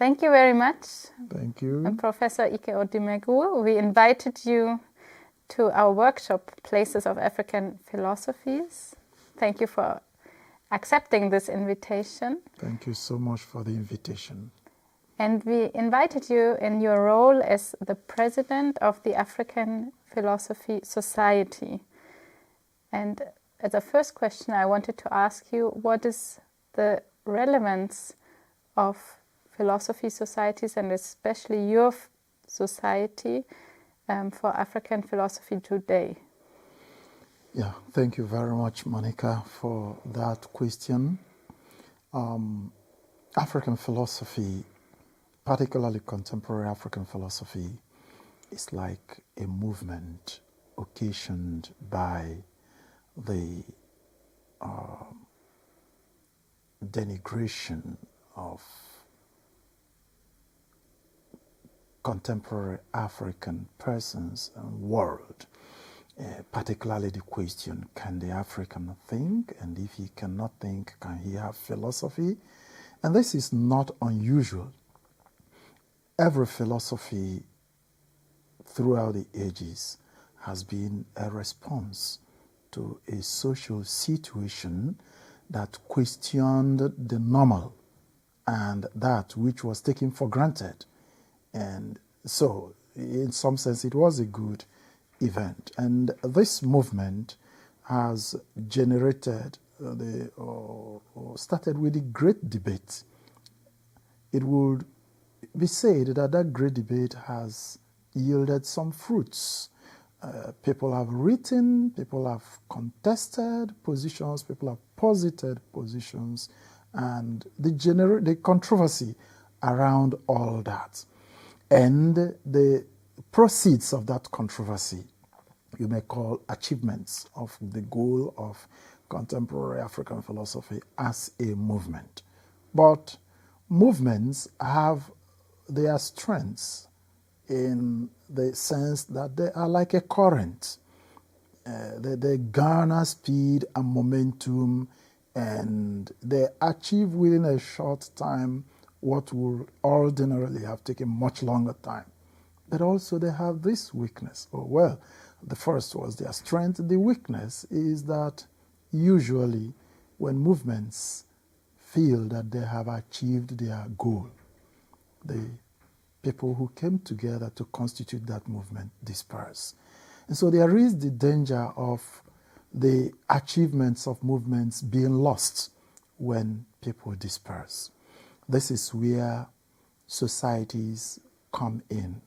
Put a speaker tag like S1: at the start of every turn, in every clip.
S1: Thank you very much.
S2: Thank you.
S1: Professor Ike Odimegwu. We invited you to our workshop, Places of African Philosophies. Thank you for accepting this invitation.
S2: Thank you so much for the invitation.
S1: And we invited you in your role as the president of the African Philosophy Society. And as a first question, I wanted to ask you, what is the relevance of philosophy societies, and especially your society, for African philosophy today?
S2: Yeah, thank you very much, Monika, for that question. African philosophy, particularly contemporary African philosophy, is like a movement occasioned by the denigration of contemporary African persons and world, particularly the question, can the African think? And if he cannot think, can he have philosophy? And this is not unusual. Every philosophy throughout the ages has been a response to a social situation that questioned the normal and that which was taken for granted. And so, in some sense, it was a good event. And this movement has generated started with a great debate. It would be said that that great debate has yielded some fruits. People have written, people have contested positions, people have posited positions, and the controversy around all that. And the proceeds of that controversy, you may call achievements of the goal of contemporary African philosophy as a movement. But movements have their strengths in the sense that they are like a current. They garner speed and momentum, and they achieve within a short time what would ordinarily have taken much longer time. But also they have this weakness. Oh, well, the first was their strength. The weakness is that usually when movements feel that they have achieved their goal, the people who came together to constitute that movement disperse. And so there is the danger of the achievements of movements being lost when people disperse. This is where societies come in,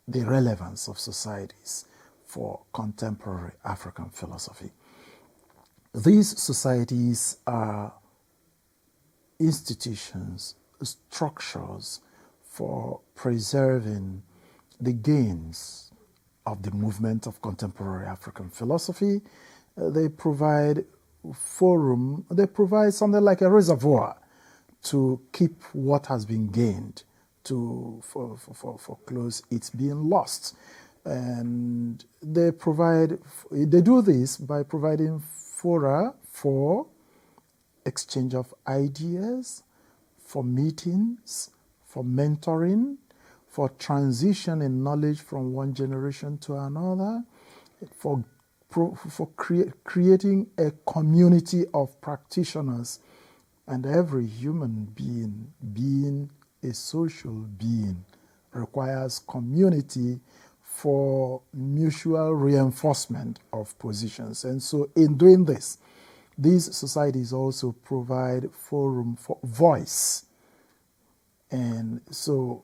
S2: the relevance of societies for contemporary African philosophy. These societies are institutions, structures for preserving the gains of the movement of contemporary African philosophy. They provide forum, they provide something like a reservoir to keep what has been gained, to foreclose its being lost. And they do this by providing fora for exchange of ideas, for meetings, for mentoring, for transition in knowledge from one generation to another, for creating a community of practitioners. And every human being a social being, requires community for mutual reinforcement of positions. And so in doing this, these societies also provide forum for voice. And so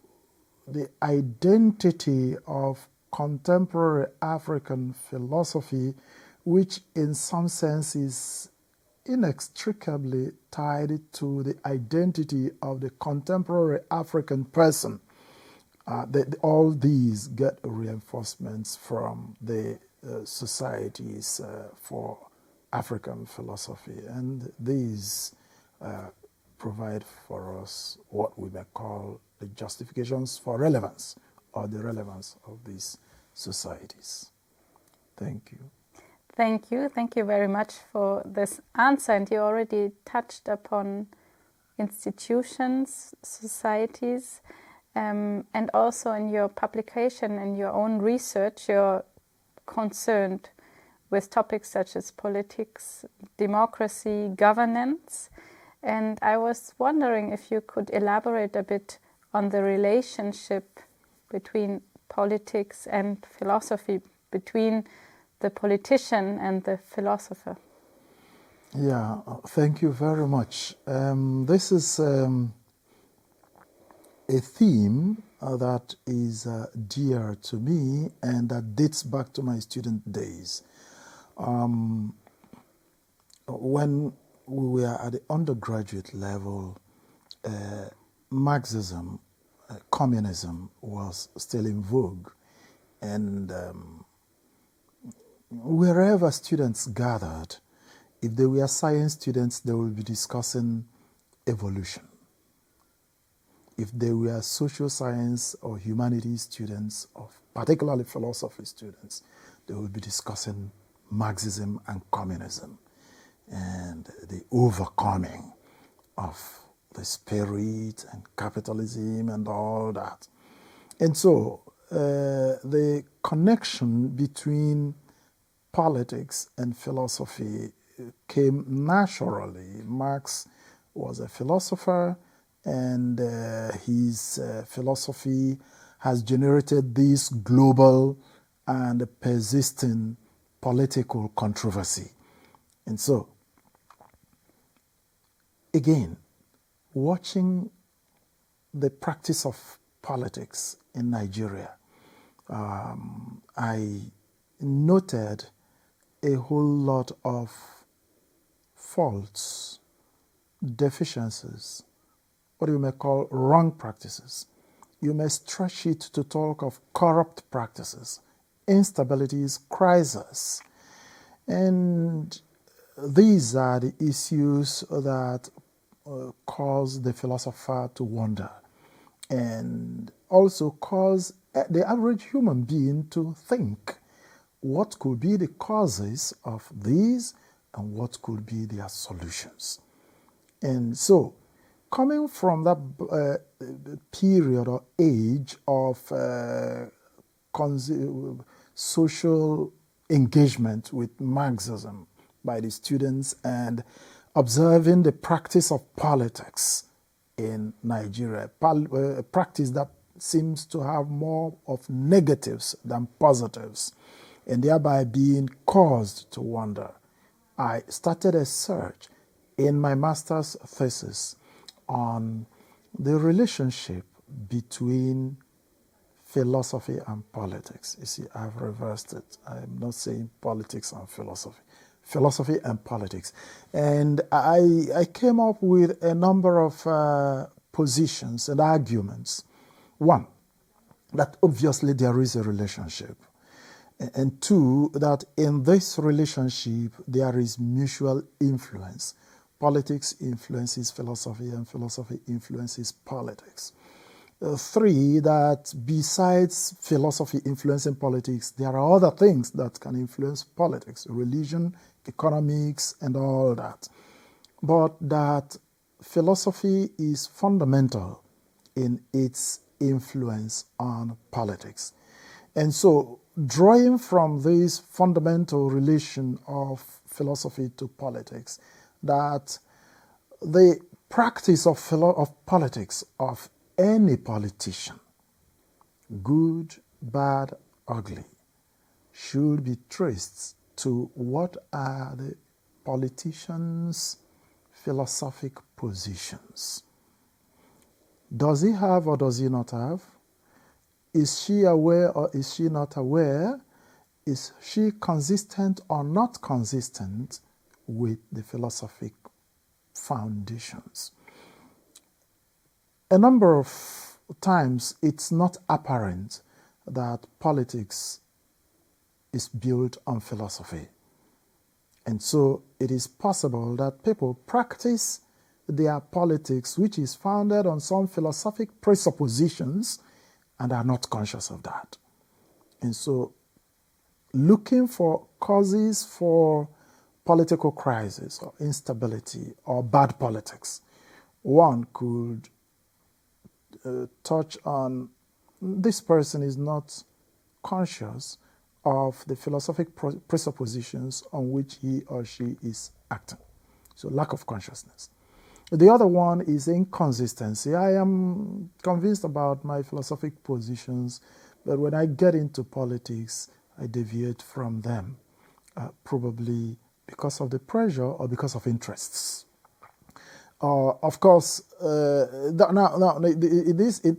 S2: the identity of contemporary African philosophy, which in some sense is inextricably tied to the identity of the contemporary African person, all these get reinforcements from the societies for African philosophy, and these provide for us what we may call the justifications for relevance, or the relevance of these societies. Thank you.
S1: Thank you. Thank you very much for this answer. And you already touched upon institutions, societies, and also in your publication and your own research, you're concerned with topics such as politics, democracy, governance. And I was wondering if you could elaborate a bit on the relationship between politics and philosophy, between the politician and the philosopher.
S2: Yeah, thank you very much. This is a theme that is dear to me and that dates back to my student days. When we were at the undergraduate level, Marxism, communism was still in vogue, and wherever students gathered, if they were science students, they would be discussing evolution. If they were social science or humanities students, or particularly philosophy students, they would be discussing Marxism and communism and the overcoming of the spirit and capitalism and all that. And so the connection between politics and philosophy came naturally. Marx was a philosopher, and his philosophy has generated this global and persistent political controversy. And so, again, watching the practice of politics in Nigeria, I noted a whole lot of faults, deficiencies, what you may call wrong practices. You may stretch it to talk of corrupt practices, instabilities, crises. And these are the issues that cause the philosopher to wonder, and also cause the average human being to think what could be the causes of these and what could be their solutions. And so, coming from that period or age of social engagement with Marxism by the students and observing the practice of politics in Nigeria, a practice that seems to have more of negatives than positives, and thereby being caused to wonder, I started a search in my master's thesis on the relationship between philosophy and politics. You see, I've reversed it. I'm not saying politics and philosophy. Philosophy and politics. And I came up with a number of positions and arguments. One, that obviously there is a relationship. And two, that in this relationship there is mutual influence. Politics influences philosophy and philosophy influences politics. Three, that besides philosophy influencing politics, there are other things that can influence politics, religion, economics, and all that. But that philosophy is fundamental in its influence on politics. And so, drawing from this fundamental relation of philosophy to politics, that the practice of politics of any politician, good, bad, ugly, should be traced to what are the politician's philosophic positions. Does he have or does he not have? Is she aware or is she not aware? Is she consistent or not consistent with the philosophic foundations? A number of times it's not apparent that politics is built on philosophy. And so it is possible that people practice their politics which is founded on some philosophic presuppositions and are not conscious of that. And so looking for causes for political crisis or instability or bad politics, one could touch on this person is not conscious of the philosophic presuppositions on which he or she is acting. So lack of consciousness. The other one is inconsistency. I am convinced about my philosophic positions, but when I get into politics, I deviate from them, probably because of the pressure or because of interests. Of course,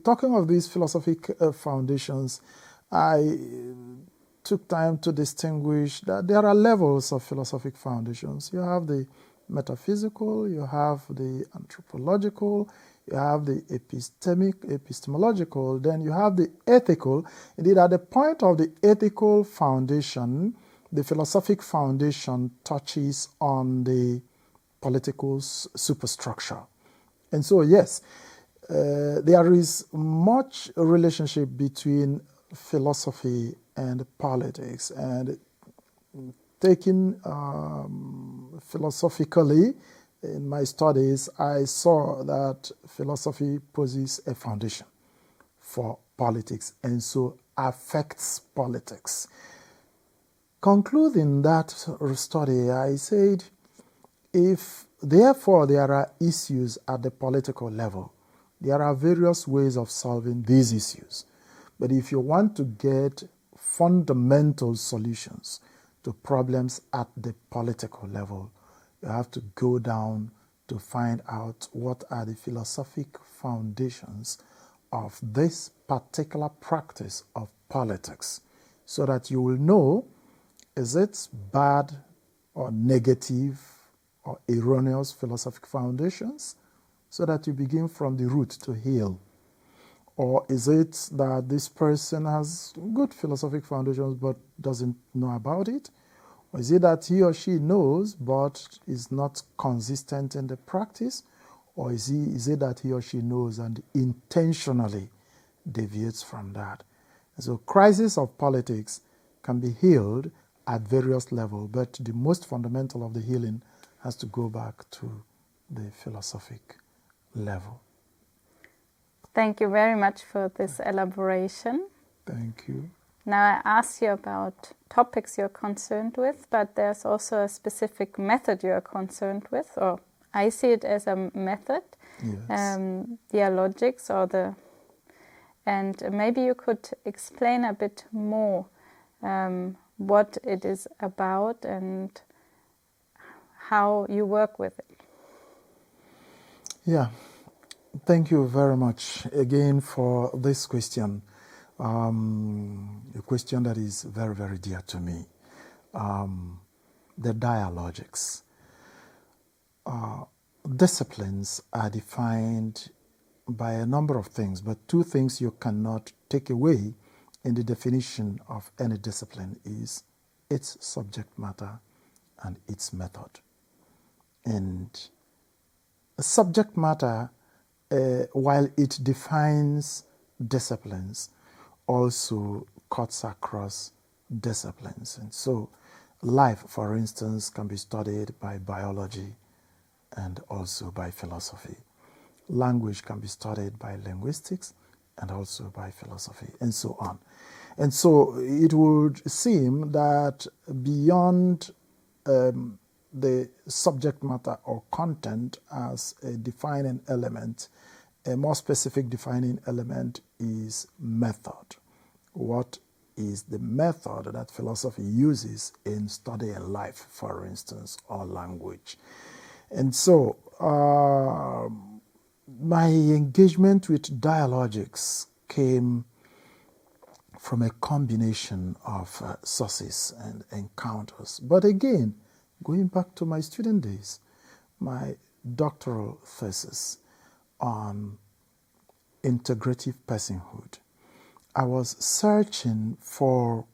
S2: talking of these philosophic foundations, I took time to distinguish that there are levels of philosophic foundations. You have the metaphysical, you have the anthropological, you have the epistemological, then you have the ethical. Indeed, at the point of the ethical foundation, the philosophic foundation touches on the political superstructure. And so, yes, there is much relationship between philosophy and politics. And taking philosophically, in my studies, I saw that philosophy poses a foundation for politics and so affects politics. Concluding that study, I said, if therefore there are issues at the political level, there are various ways of solving these issues. But if you want to get fundamental solutions to problems at the political level, you have to go down to find out what are the philosophic foundations of this particular practice of politics, so that you will know, is it bad or negative or erroneous philosophic foundations, so that you begin from the root to heal. Or is it that this person has good philosophic foundations but doesn't know about it? Or is it that he or she knows but is not consistent in the practice? Or is it that he or she knows and intentionally deviates from that? And so crisis of politics can be healed at various levels, but the most fundamental of the healing has to go back to the philosophic level.
S1: Thank you very much for this elaboration.
S2: Thank you.
S1: Now I asked you about topics you're concerned with, but there's also a specific method you're concerned with, or I see it as a method,
S2: yes.
S1: Dialogics, and maybe you could explain a bit more what it is about and how you work with it.
S2: Yeah. Thank you very much again for this question, a question that is very, very dear to me. The dialogics. Disciplines are defined by a number of things, but two things you cannot take away in the definition of any discipline is its subject matter and its method. And subject matter, while it defines disciplines, also cuts across disciplines. And so life, for instance, can be studied by biology and also by philosophy. Language can be studied by linguistics and also by philosophy, and so on. And so it would seem that beyond the subject matter or content as a defining element, a more specific defining element is method. What is the method that philosophy uses in studying life, for instance, or language? And so my engagement with dialogics came from a combination of sources and encounters. But again, going back to my student days, my doctoral thesis on integrative personhood, I was searching for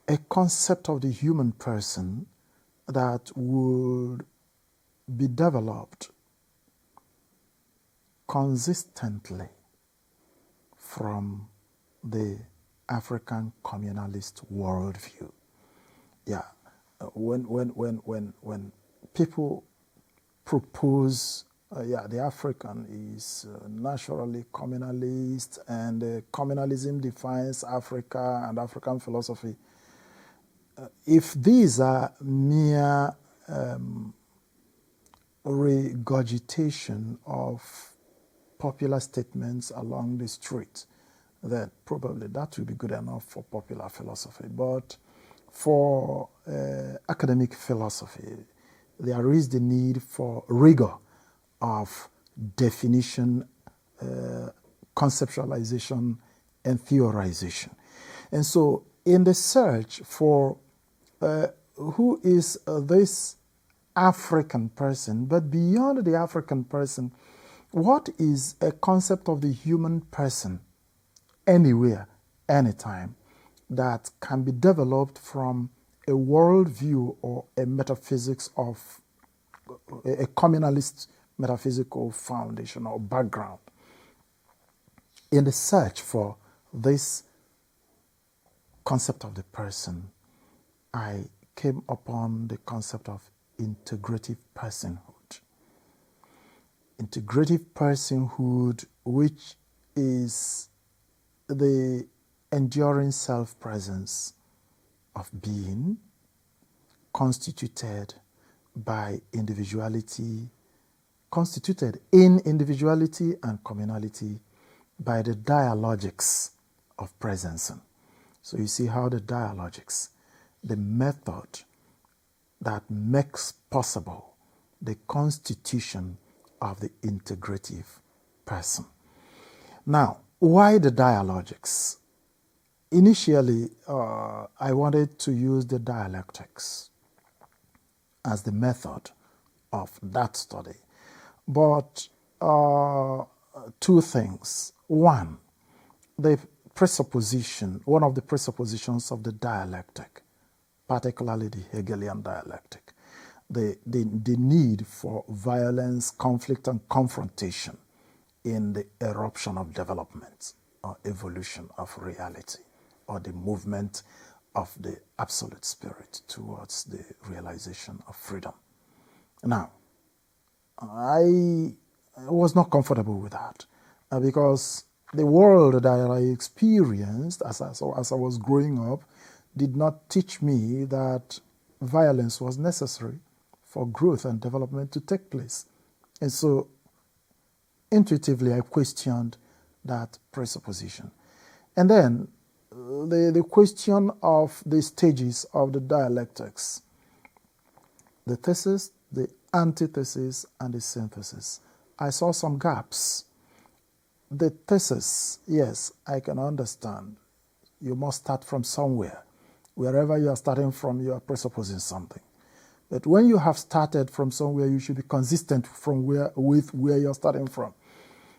S2: a concept of the human person that would be developed consistently from the African communalist worldview. Yeah, when people propose, the African is naturally communalist, and communalism defines Africa and African philosophy. If these are mere regurgitation of popular statements along the street, then probably that will be good enough for popular philosophy. But for academic philosophy, there is the need for rigor of definition, conceptualization, and theorization. And so in the search for who is this African person, but beyond the African person, what is a concept of the human person anywhere, anytime, that can be developed from a worldview or a metaphysics of a communalist metaphysical foundation or background? In the search for this concept of the person, I came upon the concept of integrative personhood. Integrative personhood, which is the enduring self-presence of being, constituted by individuality, constituted in individuality and communality by the dialogics of presence. So you see how the dialogics, the method that makes possible the constitution of the integrative person. Now, why the dialogics? Initially, I wanted to use the dialectics as the method of that study. But two things. One, the presupposition, one of the presuppositions of the dialectic, particularly the Hegelian dialectic, the need for violence, conflict, and confrontation in the eruption of development or evolution of reality, or the movement of the absolute spirit towards the realization of freedom. Now, I was not comfortable with that because the world that I experienced as I was growing up did not teach me that violence was necessary for growth and development to take place. And so intuitively I questioned that presupposition. And then the question of the stages of the dialectics, the thesis, the antithesis, and the synthesis. I saw some gaps. The thesis, yes, I can understand. You must start from somewhere. Wherever you are starting from, you are presupposing something. But when you have started from somewhere, you should be consistent with where you're starting from.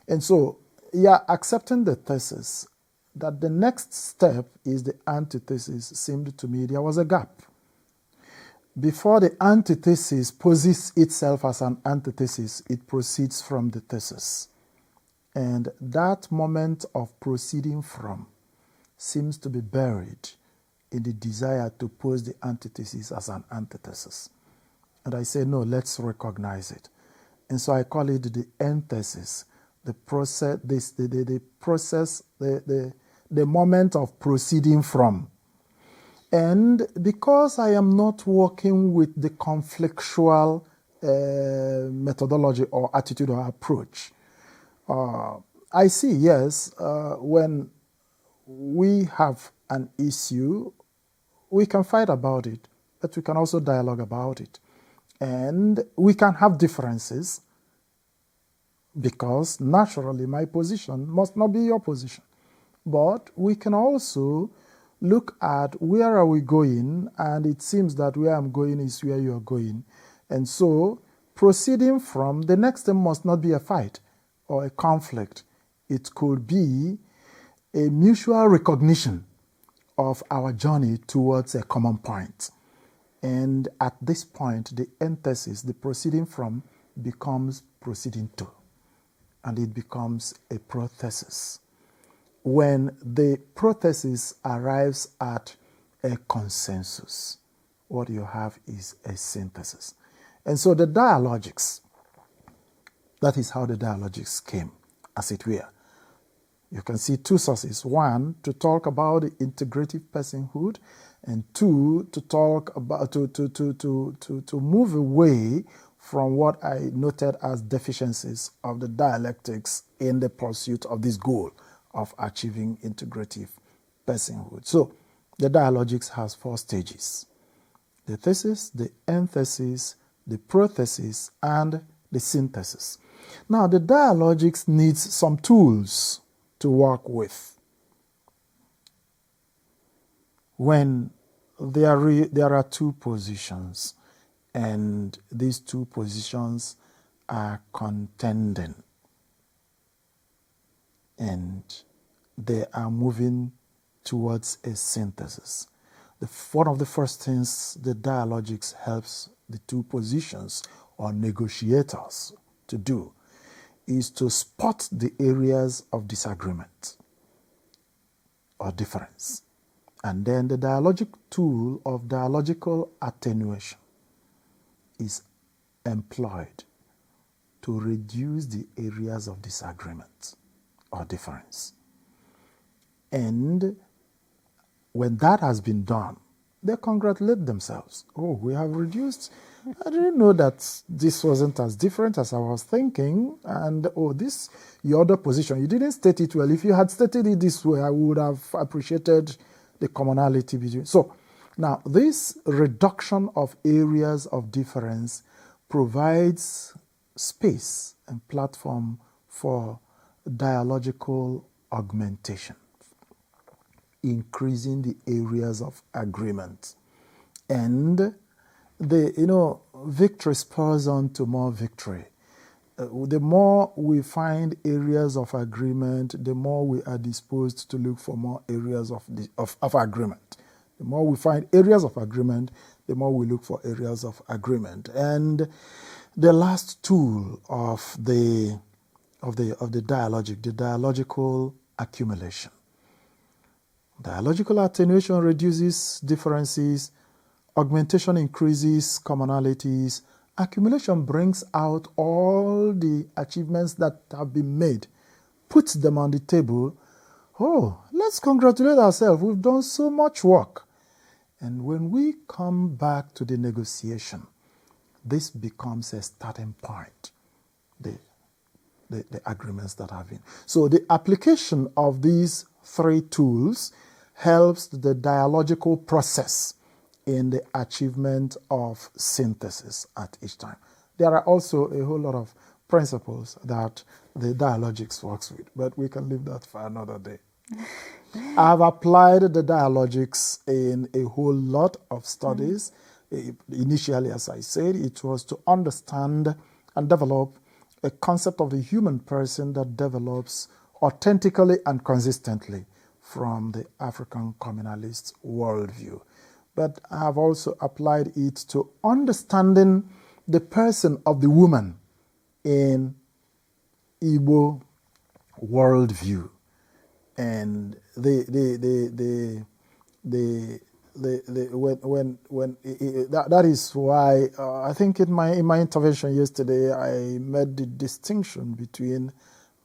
S2: And so, accepting the thesis, that the next step is the antithesis, seemed to me there was a gap. Before the antithesis poses itself as an antithesis, it proceeds from the thesis. And that moment of proceeding from seems to be buried in the desire to pose the antithesis as an antithesis. And I say, no, let's recognize it. And so I call it the enthesis, the process, the moment of proceeding from. And because I am not working with the conflictual methodology or attitude or approach, I see, yes, when we have an issue, we can fight about it, but we can also dialogue about it. And we can have differences because naturally my position must not be your position. But we can also look at where are we going, and it seems that where I'm going is where you're going. And so proceeding from, the next step must not be a fight or a conflict. It could be a mutual recognition of our journey towards a common point. And at this point, the enthesis, the proceeding from, becomes proceeding to, and it becomes a prothesis. When the prothesis arrives at a consensus, what you have is a synthesis. And so the dialogics That is how the dialogics came, as it were. You can see two sources. One, to talk about the integrative personhood, and two, to talk about, to move away from what I noted as deficiencies of the dialectics in the pursuit of this goal of achieving integrative personhood. So the dialogics has 4 stages: the thesis, the antithesis, the prothesis, and the synthesis. Now, the dialogics needs some tools to work with. When there are 2 positions, and these 2 positions are contending, and they are moving towards a synthesis. One of the first things the dialogics helps the 2 positions or negotiators to do is to spot the areas of disagreement or difference. And then the dialogic tool of dialogical attenuation is employed to reduce the areas of disagreement or difference. And when that has been done, they congratulate themselves. Oh, we have reduced. I didn't know that this wasn't as different as I was thinking. And oh, this, your other position, you didn't state it well. If you had stated it this way, I would have appreciated the commonality between. So now this reduction of areas of difference provides space and platform for dialogical augmentation, increasing the areas of agreement. And victory spurs on to more victory. The more we find areas of agreement, the more we are disposed to look for more areas of agreement. The more we find areas of agreement, the more we look for areas of agreement. And the last tool of the dialogic, the dialogical accumulation. Dialogical attenuation reduces differences, augmentation increases commonalities, accumulation brings out all the achievements that have been made, puts them on the table. Oh, let's congratulate ourselves. We've done so much work. And when we come back to the negotiation, this becomes a starting point, the agreements that have been. So the application of these 3 tools helps the dialogical process in the achievement of synthesis at each time. There are also a whole lot of principles that the dialogics works with, but we can leave that for another day. I've applied the dialogics in a whole lot of studies. Initially, as I said, it was to understand and develop a concept of the human person that develops authentically and consistently from the African communalist worldview. But I have also applied it to understanding the person of the woman in Igbo worldview. And that is why I think in my intervention yesterday I made the distinction between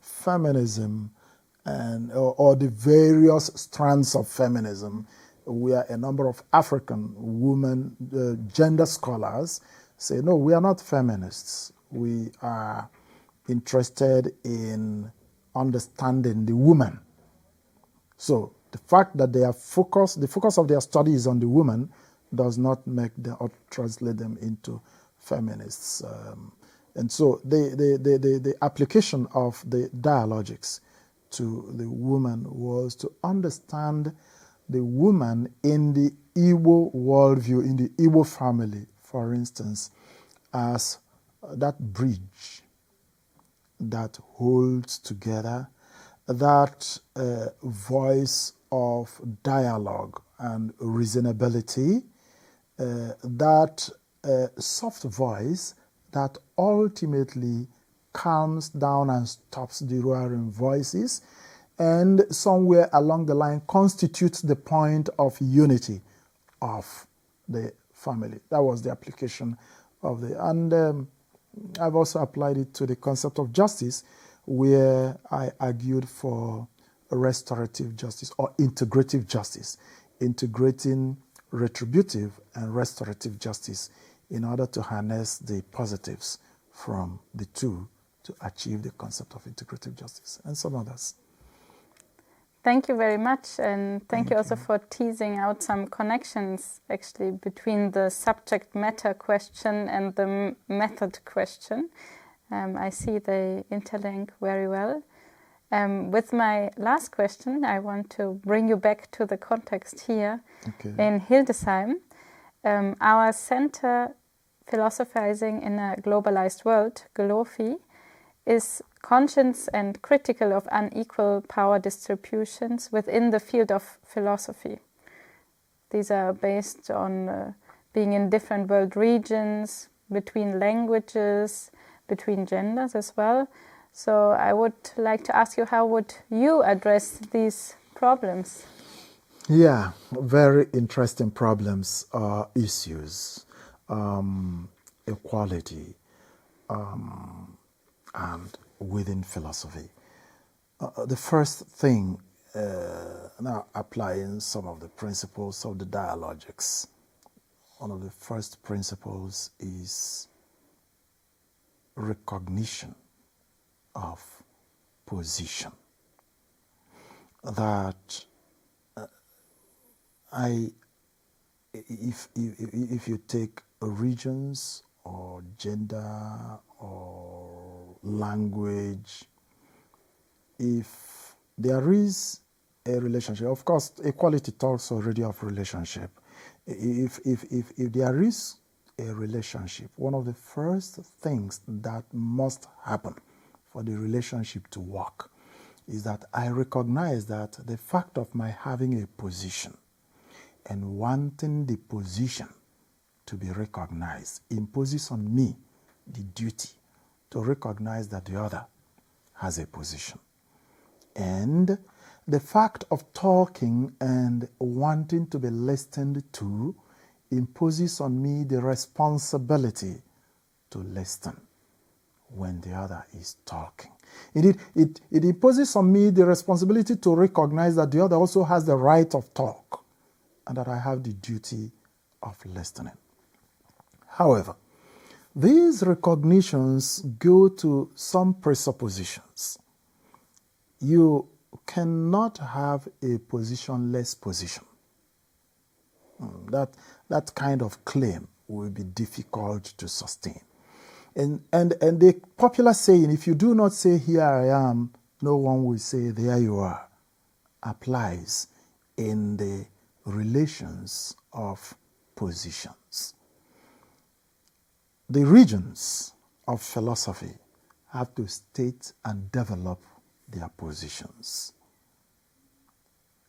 S2: feminism and or the various strands of feminism, where a number of African women gender scholars say, no, we are not feminists. We are interested in understanding the woman. So the fact that the focus of their study is on the woman does not make them or translate them into feminists. And so the application of the dialogics to the woman was to understand the woman in the Igbo worldview, in the Igbo family, for instance, as that bridge that holds together, that voice of dialogue and reasonability, that soft voice that ultimately calms down and stops the roaring voices, and somewhere along the line constitutes the point of unity of the family. That was the application of the... And I've also applied it to the concept of justice, where I argued for restorative justice or integrative justice, integrating retributive and restorative justice in order to harness the positives from the two to achieve the concept of integrative justice, and some others.
S1: Thank you very much, and thank you also for teasing out some connections actually between the subject matter question and the method question. I see they interlink very well. With my last question, I want to bring you back to the context here in Hildesheim. Our center, Philosophizing in a Globalized World, GLOPHI, is conscious and critical of unequal power distributions within the field of philosophy. These are based on being in different world regions, between languages, between genders as well. So I would like to ask you, how would you address these problems?
S2: Yeah, very interesting problems, issues, equality, and within philosophy. The first thing, now applying some of the principles of the dialogics, one of the first principles is recognition of position. That if you take regions or gender or language, if there is a relationship, of course, equality talks already of relationship. If there is a relationship, one of the first things that must happen for the relationship to work is that I recognize that the fact of my having a position and wanting the position to be recognized imposes on me the duty to recognize that the other has a position. And the fact of talking and wanting to be listened to imposes on me the responsibility to listen when the other is talking. Indeed, it imposes on me the responsibility to recognize that the other also has the right of talk and that I have the duty of listening. However, these recognitions go to some presuppositions. You cannot have a positionless position. That kind of claim will be difficult to sustain. And the popular saying, if you do not say here I am, no one will say there you are, applies in the relations of positions. The regions of philosophy have to state and develop their positions.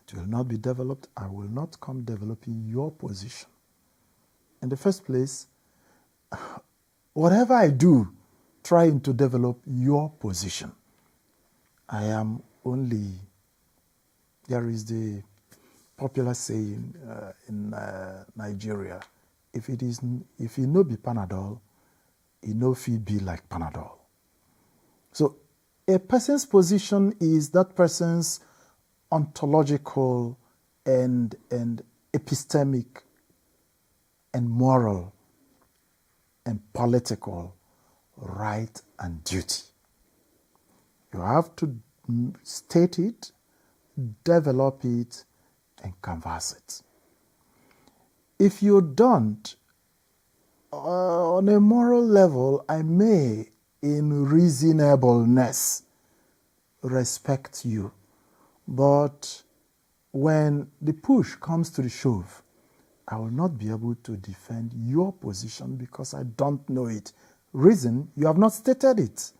S2: It will not be developed. I will not come developing your position. In the first place, whatever I do, trying to develop your position, I am only, there is the popular saying in Nigeria, if you know be Panadol, you know feel be like Panadol. So a person's position is that person's ontological and epistemic and moral and political right and duty. You have to state it, develop it, and canvass it. If you don't, on a moral level, I may, in reasonableness, respect you. But when the push comes to the shove, I will not be able to defend your position because I don't know it. Reason, you have not stated it.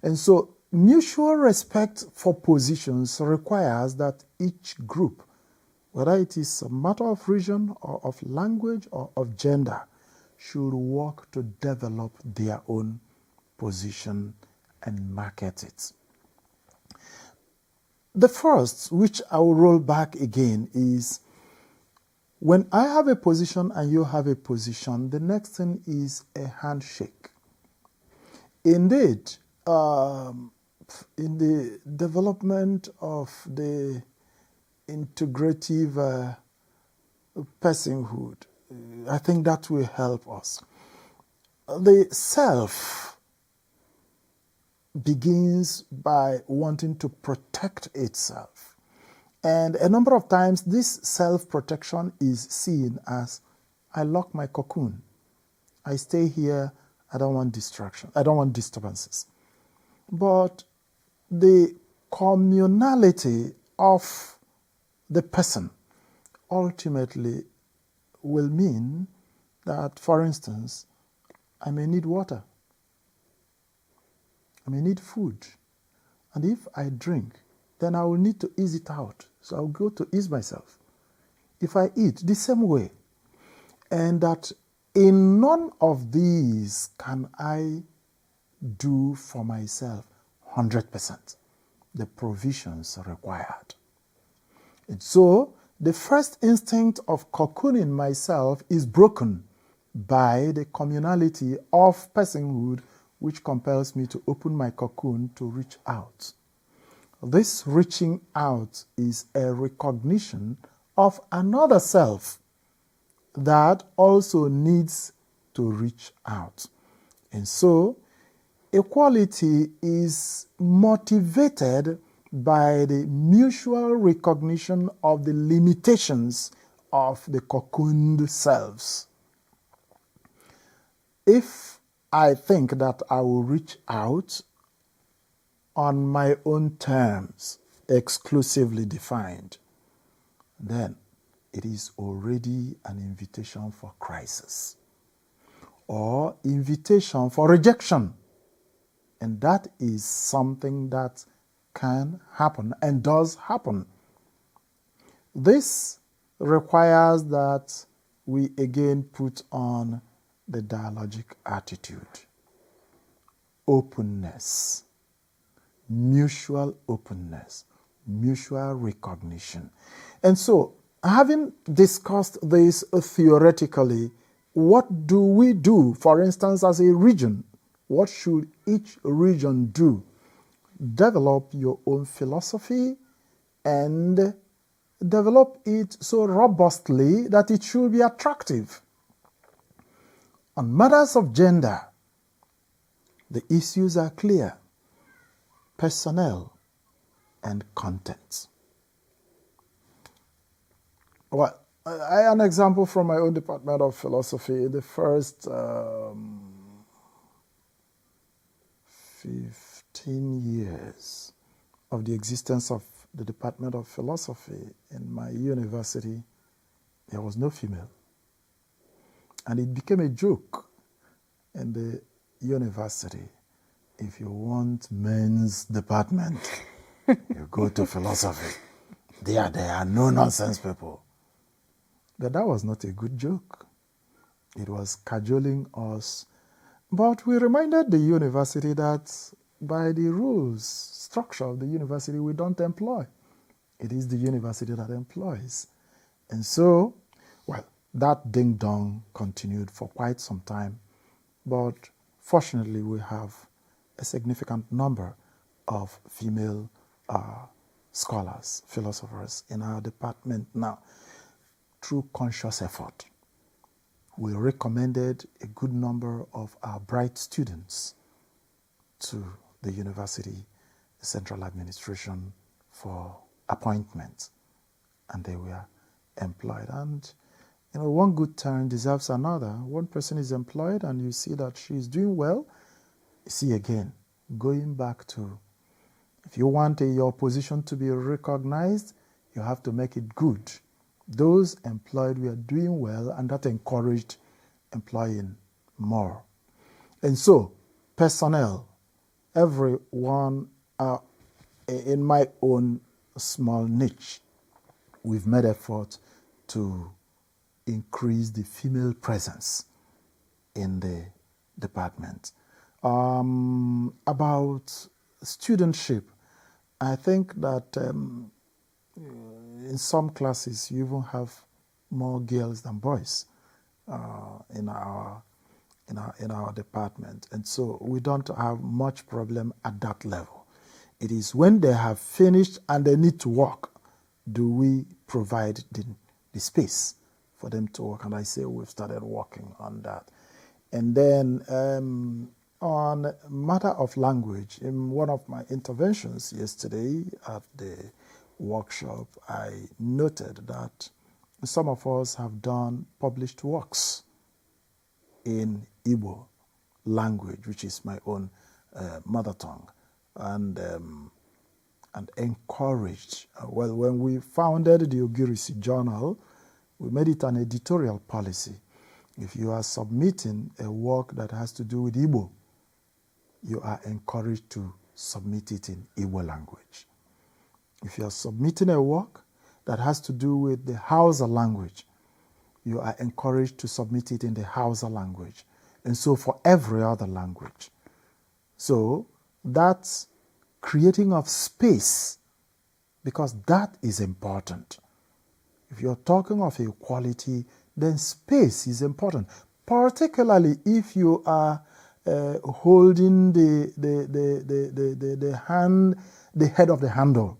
S2: And so mutual respect for positions requires that each group, whether it is a matter of region or of language or of gender, should work to develop their own position and market it. The first, which I will roll back again, is when I have a position and you have a position, the next thing is a handshake. Indeed, in the development of the integrative personhood, I think that will help us. The self begins by wanting to protect itself. And a number of times, this self-protection is seen as, I lock my cocoon. I stay here. I don't want distraction. I don't want disturbances. But the communality of the person ultimately will mean that, for instance, I may need water. I may need food. And if I drink, then I will need to ease it out. So I'll go to ease myself. If I eat, the same way. And that in none of these can I do for myself 100% the provisions required. And so the first instinct of cocooning myself is broken by the communality of personhood, which compels me to open my cocoon to reach out. This reaching out is a recognition of another self that also needs to reach out. And so, equality is motivated by the mutual recognition of the limitations of the cocooned selves. If I think that I will reach out on my own terms, exclusively defined, then it is already an invitation for crisis or invitation for rejection. And that is something that can happen and does happen. This requires that we again put on the dialogic attitude, openness, mutual openness, mutual recognition. And so, having discussed this theoretically, what do we do, for instance, as a region? What should each region do? Develop your own philosophy and develop it so robustly that it should be attractive. On matters of gender, the issues are clear: personnel and content. Well, an example from my own department of philosophy, the first 15 years of the existence of the Department of Philosophy in my university, there was no female. And it became a joke in the university. If you want men's department, you go to philosophy. There are no nonsense people. But that was not a good joke. It was cajoling us. But we reminded the university that by the rules, structure of the university, we don't employ. It is the university that employs. And so, well, that ding-dong continued for quite some time. But fortunately, we have a significant number of female scholars, philosophers in our department now. Through conscious effort, we recommended a good number of our bright students to the university, the central administration, for appointments, and they were employed. And one good turn deserves another. One person is employed and you see that she is doing well. You see again, going back to, if you want your position to be recognized, you have to make it good. Those employed were doing well, and that encouraged employing more. And so, personnel, everyone in my own small niche, we've made effort to increase the female presence in the department. About studentship, I think that in some classes you even have more girls than boys in our in our department. And so we don't have much problem at that level. It is when they have finished and they need to work, do we provide the space for them to work. And I say we've started working on that. And then on matter of language, in one of my interventions yesterday at the workshop, I noted that some of us have done published works in Igbo language, which is my own mother tongue, and encouraged. Well, when we founded the Ogirisi Journal, we made it an editorial policy. If you are submitting a work that has to do with Igbo, you are encouraged to submit it in Igbo language. If you are submitting a work that has to do with the Hausa language, you are encouraged to submit it in the Hausa language. And so for every other language. So that's creating of space, because that is important. If you're talking of equality, then space is important, particularly if you are holding the head of the handle.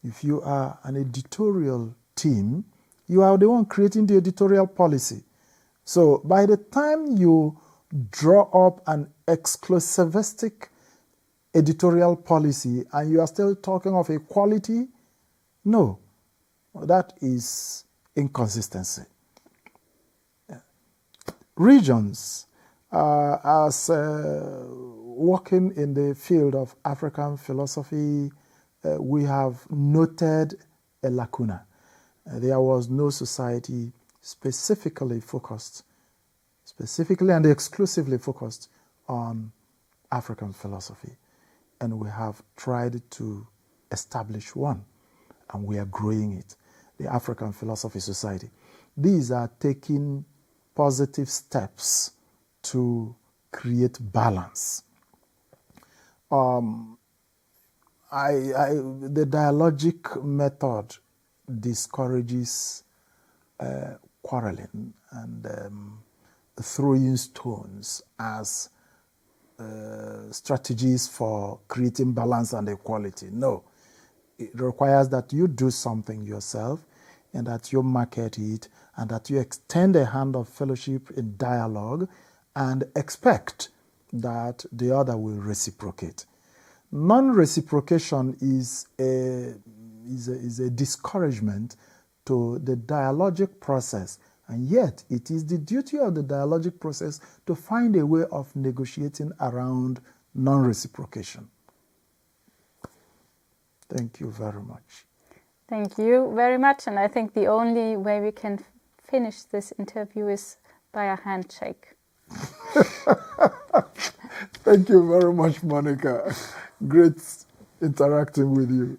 S2: If you are an editorial team, you are the one creating the editorial policy. So by the time you draw up an exclusivistic editorial policy and you are still talking of equality, no, that is inconsistency. Regions, as working in the field of African philosophy, we have noted a lacuna. There was no society specifically and exclusively focused on African philosophy. And we have tried to establish one, and we are growing it, the African Philosophy Society. These are taking positive steps to create balance. The dialogic method discourages quarreling and throwing stones as strategies for creating balance and equality. No, it requires that you do something yourself and that you market it and that you extend a hand of fellowship in dialogue and expect that the other will reciprocate. Non-reciprocation is a discouragement to the dialogic process, and yet it is the duty of the dialogic process to find a way of negotiating around non-reciprocation. Thank you very much.
S1: Thank you very much, and I think the only way we can finish this interview is by a handshake.
S2: Thank you very much, Monika. Great interacting with you.